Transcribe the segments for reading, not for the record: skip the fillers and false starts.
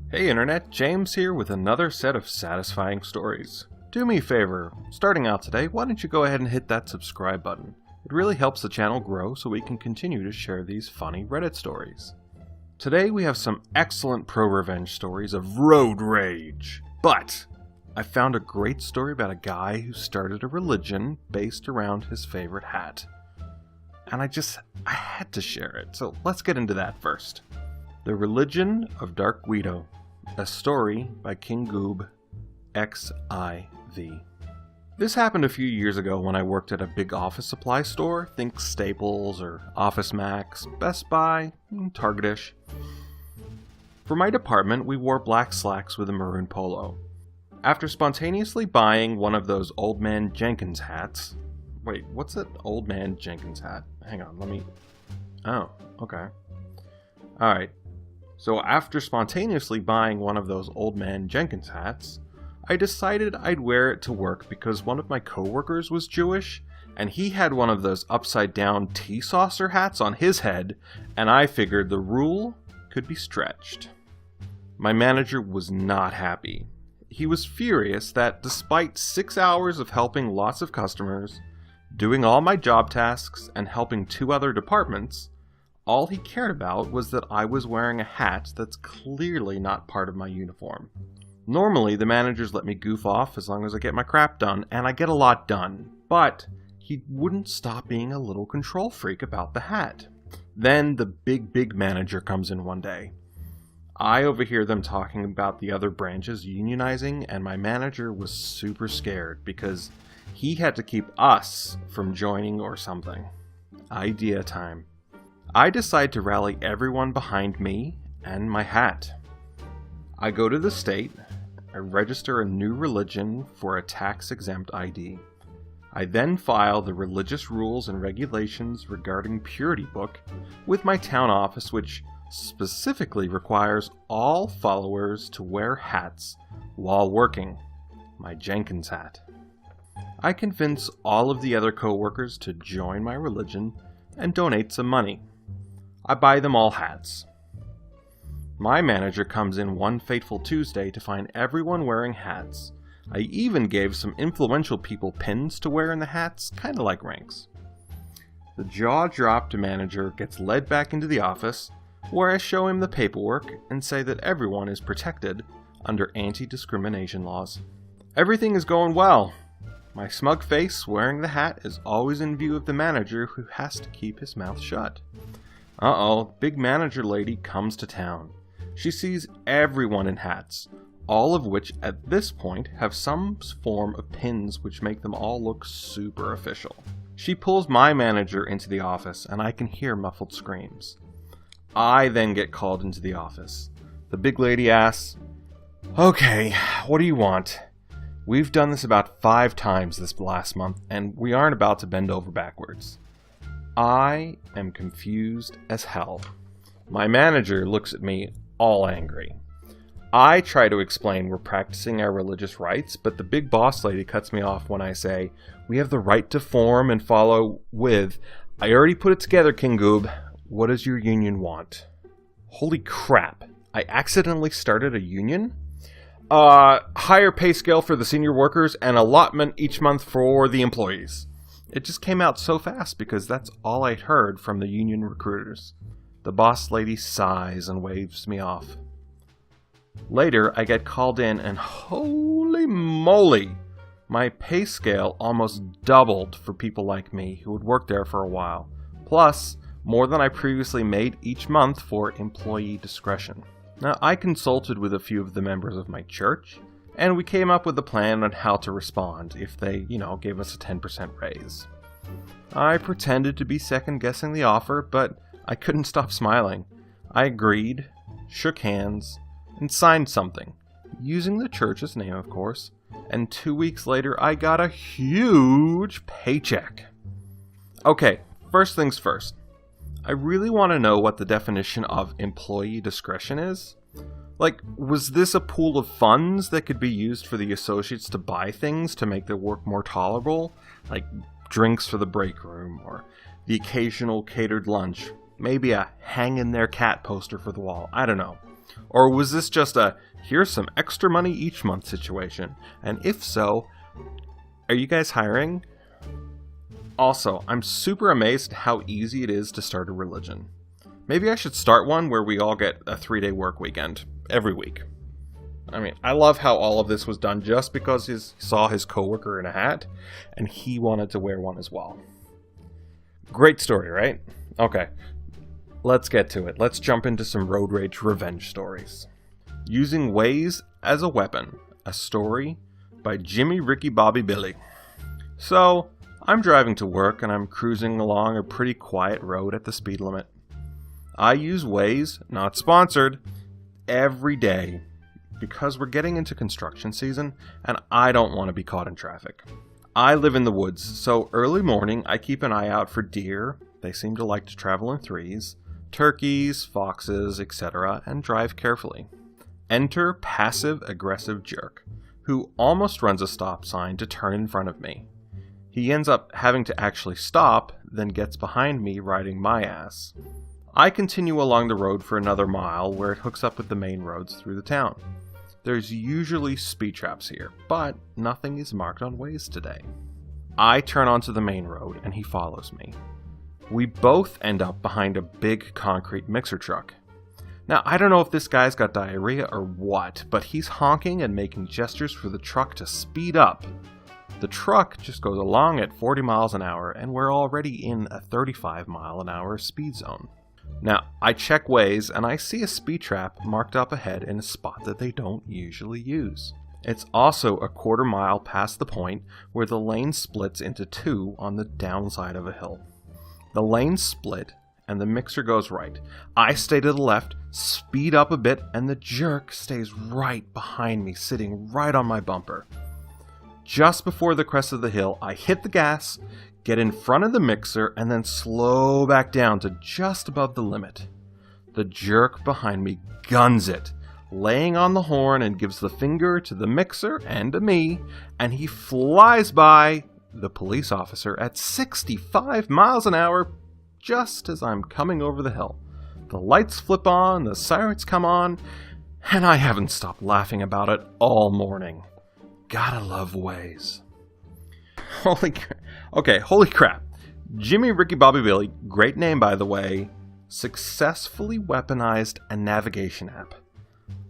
Hey Internet, James here with another set of satisfying stories. Do me a favor, starting out today, why don't you go ahead and hit that subscribe button? It really helps the channel grow so we can continue to share these funny Reddit stories. Today we have some excellent ProRevenge stories of road rage, but I found a great story about a guy who started a religion based around his favorite hat. And I had to share it, so let's get into that first. The Religion of Dark Guido, a story by King Goob, XIV. This happened a few years ago when I worked at a big office supply store, think Staples or Office Max, Best Buy, Target-ish. For my department, we wore black slacks with a maroon polo. After spontaneously buying one of those Old Man Jenkins hats... Wait, what's that Old Man Jenkins hat? Hang on, Oh, okay. Alright. So after spontaneously buying one of those Old Man Jenkins hats, I decided I'd wear it to work because one of my coworkers was Jewish, and he had one of those upside-down tea saucer hats on his head, and I figured the rule could be stretched. My manager was not happy. He was furious that despite 6 hours of helping lots of customers, doing all my job tasks, and helping 2 other departments, all he cared about was that I was wearing a hat that's clearly not part of my uniform. Normally, the managers let me goof off as long as I get my crap done, and I get a lot done. But he wouldn't stop being a little control freak about the hat. Then the big manager comes in one day. I overhear them talking about the other branches unionizing, and my manager was super scared because he had to keep us from joining or something. Idea time. I decide to rally everyone behind me and my hat. I go to the state, I register a new religion for a tax-exempt ID. I then file the religious rules and regulations regarding Purity Book with my town office, which specifically requires all followers to wear hats while working. My Jenkins hat. I convince all of the other co-workers to join my religion and donate some money. I buy them all hats. My manager comes in one fateful Tuesday to find everyone wearing hats. I even gave some influential people pins to wear in the hats, kinda like ranks. The jaw-dropped manager gets led back into the office, where I show him the paperwork and say that everyone is protected under anti-discrimination laws. Everything is going well. My smug face wearing the hat is always in view of the manager who has to keep his mouth shut. Uh-oh, big manager lady comes to town. She sees everyone in hats, all of which at this point have some form of pins which make them all look super official. She pulls my manager into the office and I can hear muffled screams. I then get called into the office. The big lady asks, "Okay, what do you want? We've done this about 5 times this last month and we aren't about to bend over backwards." I am confused as hell. My manager looks at me all angry. I try to explain we're practicing our religious rights, but the big boss lady cuts me off when I say, "We have the right to form and follow with, I already put it together, King Goob. What does your union want?" Holy crap, I accidentally started a union? Higher pay scale for the senior workers and allotment each month for the employees. It just came out so fast because that's all I'd heard from the union recruiters. The boss lady sighs and waves me off. Later, I get called in and holy moly! My pay scale almost doubled for people like me who had worked there for a while. Plus, more than I previously made each month for employee discretion. Now, I consulted with a few of the members of my church, and we came up with a plan on how to respond if they, gave us a 10% raise. I pretended to be second-guessing the offer, but I couldn't stop smiling. I agreed, shook hands, and signed something, using the church's name, of course, and 2 weeks later I got a huge paycheck. Okay, first things first. I really want to know what the definition of employee discretion is. Like, was this a pool of funds that could be used for the associates to buy things to make their work more tolerable? Like drinks for the break room, or the occasional catered lunch, maybe a hang in their cat poster for the wall, I don't know. Or was this just a, here's some extra money each month situation? And if so, are you guys hiring? Also, I'm super amazed at how easy it is to start a religion. Maybe I should start one where we all get a 3-day work weekend every week. I mean, I love how all of this was done just because he saw his coworker in a hat, and he wanted to wear one as well. Great story, right? Okay, let's get to it. Let's jump into some road rage revenge stories. Using Waze as a Weapon, a story by Jimmy, Ricky, Bobby, Billy. So, I'm driving to work and I'm cruising along a pretty quiet road at the speed limit. I use Waze, not sponsored, every day because we're getting into construction season and I don't want to be caught in traffic. I live in the woods, so early morning I keep an eye out for deer, they seem to like to travel in threes, turkeys, foxes, etc., and drive carefully. Enter passive-aggressive jerk, who almost runs a stop sign to turn in front of me. He ends up having to actually stop, then gets behind me riding my ass. I continue along the road for another mile where it hooks up with the main roads through the town. There's usually speed traps here, but nothing is marked on Waze today. I turn onto the main road and he follows me. We both end up behind a big concrete mixer truck. Now, I don't know if this guy's got diarrhea or what, but he's honking and making gestures for the truck to speed up. The truck just goes along at 40 miles an hour, and we're already in a 35 mile an hour speed zone. Now, I check Waze, and I see a speed trap marked up ahead in a spot that they don't usually use. It's also a quarter mile past the point where the lane splits into two on the downside of a hill. The lanes split, and the mixer goes right. I stay to the left, speed up a bit, and the jerk stays right behind me, sitting right on my bumper. Just before the crest of the hill, I hit the gas, get in front of the mixer, and then slow back down to just above the limit. The jerk behind me guns it, laying on the horn, and gives the finger to the mixer and to me, and he flies by the police officer at 65 miles an hour just as I'm coming over the hill. The lights flip on, the sirens come on, and I haven't stopped laughing about it all morning. Gotta love Waze. Holy crap. Jimmy, Ricky, Bobby, Billy, great name by the way, successfully weaponized a navigation app.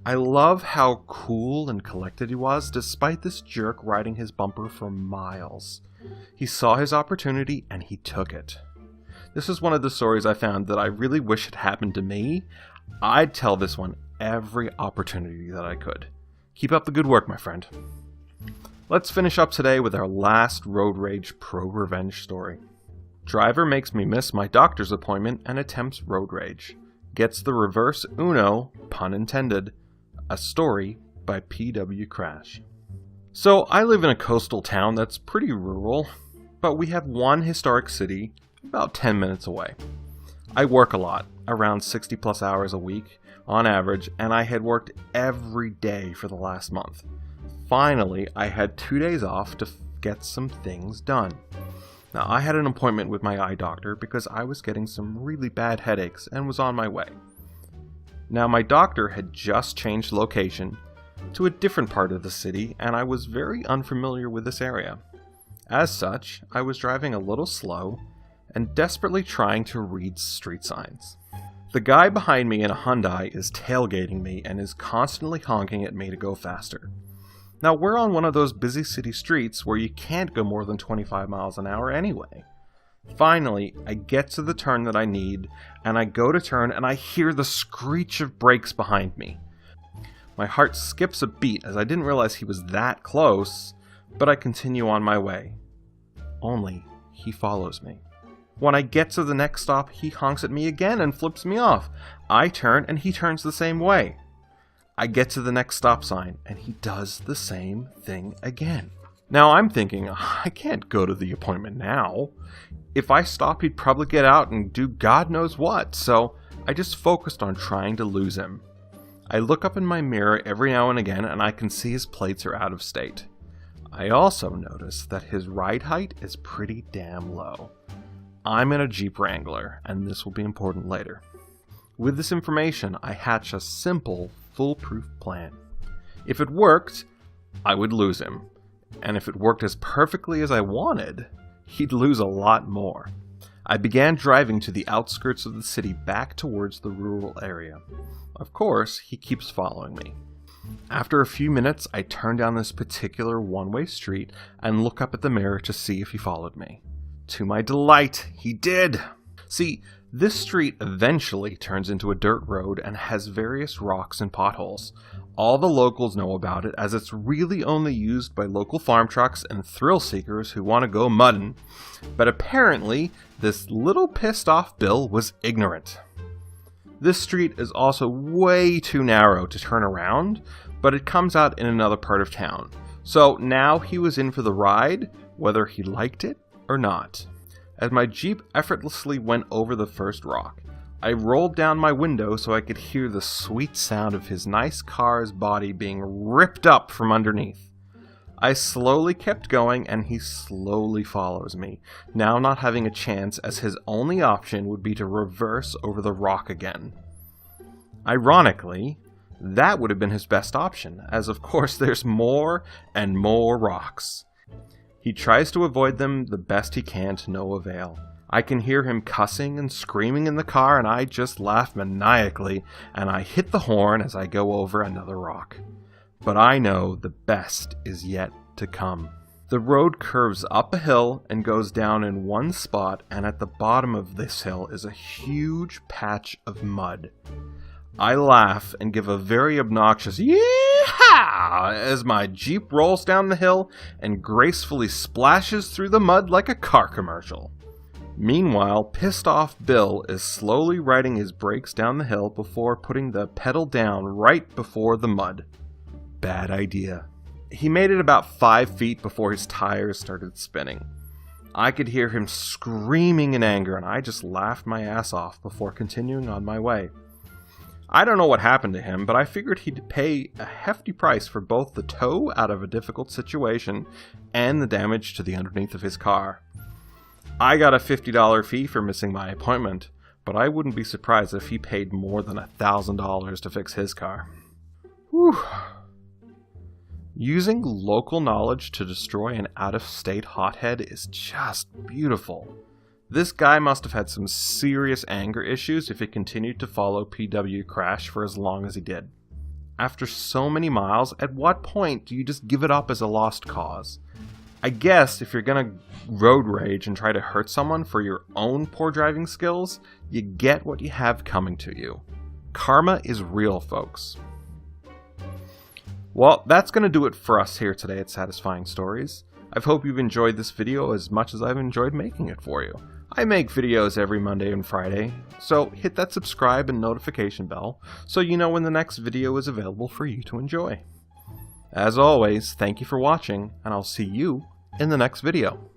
I love how cool and collected he was despite this jerk riding his bumper for miles. He saw his opportunity and he took it. This is one of the stories I found that I really wish had happened to me. I'd tell this one every opportunity that I could. Keep up the good work, my friend. Let's finish up today with our last road rage ProRevenge story. Driver makes me miss my doctor's appointment and attempts road rage. Gets the reverse Uno, pun intended. A story by P.W. Crash. So I live in a coastal town that's pretty rural, but we have one historic city about 10 minutes away. I work a lot, around 60 plus hours a week on average, and I had worked every day for the last month. Finally, I had 2 days off to get some things done. Now, I had an appointment with my eye doctor because I was getting some really bad headaches and was on my way. Now, my doctor had just changed location to a different part of the city, and I was very unfamiliar with this area. As such, I was driving a little slow and desperately trying to read street signs. The guy behind me in a Hyundai is tailgating me and is constantly honking at me to go faster. Now, we're on one of those busy city streets where you can't go more than 25 miles an hour anyway. Finally, I get to the turn that I need, and I go to turn and I hear the screech of brakes behind me. My heart skips a beat as I didn't realize he was that close, but I continue on my way. Only, he follows me. When I get to the next stop, he honks at me again and flips me off. I turn and he turns the same way. I get to the next stop sign and he does the same thing again. Now I'm thinking, I can't go to the appointment now. If I stop, he'd probably get out and do God knows what, so I just focused on trying to lose him. I look up in my mirror every now and again and I can see his plates are out of state. I also notice that his ride height is pretty damn low. I'm in a Jeep Wrangler, and this will be important later. With this information, I hatch a simple, foolproof plan. If it worked, I would lose him. And if it worked as perfectly as I wanted, he'd lose a lot more. I began driving to the outskirts of the city back towards the rural area. Of course, he keeps following me. After a few minutes, I turn down this particular one-way street and look up at the mirror to see if he followed me. To my delight, he did! See, this street eventually turns into a dirt road and has various rocks and potholes. All the locals know about it, as it's really only used by local farm trucks and thrill seekers who want to go mudding. But apparently, this little pissed off Bill was ignorant. This street is also way too narrow to turn around, but it comes out in another part of town. So now he was in for the ride, whether he liked it or not. As my Jeep effortlessly went over the first rock, I rolled down my window so I could hear the sweet sound of his nice car's body being ripped up from underneath. I slowly kept going and he slowly follows me, now not having a chance as his only option would be to reverse over the rock again. Ironically, that would have been his best option, as of course there's more and more rocks. He tries to avoid them the best he can to no avail. I can hear him cussing and screaming in the car and I just laugh maniacally and I hit the horn as I go over another rock. But I know the best is yet to come. The road curves up a hill and goes down in one spot, and at the bottom of this hill is a huge patch of mud. I laugh and give a very obnoxious "Yee-haw!" as my Jeep rolls down the hill and gracefully splashes through the mud like a car commercial. Meanwhile, pissed off Bill is slowly riding his brakes down the hill before putting the pedal down right before the mud. Bad idea. He made it about 5 feet before his tires started spinning. I could hear him screaming in anger and I just laughed my ass off before continuing on my way. I don't know what happened to him, but I figured he'd pay a hefty price for both the tow out of a difficult situation and the damage to the underneath of his car. I got a $50 fee for missing my appointment, but I wouldn't be surprised if he paid more than $1,000 to fix his car. Whew. Using local knowledge to destroy an out-of-state hothead is just beautiful. This guy must have had some serious anger issues if he continued to follow PW Crash for as long as he did. After so many miles, at what point do you just give it up as a lost cause? I guess if you're gonna road rage and try to hurt someone for your own poor driving skills, you get what you have coming to you. Karma is real, folks. Well, that's going to do it for us here today at Satisfying Stories. I hope you've enjoyed this video as much as I've enjoyed making it for you. I make videos every Monday and Friday, so hit that subscribe and notification bell so you know when the next video is available for you to enjoy. As always, thank you for watching, and I'll see you in the next video.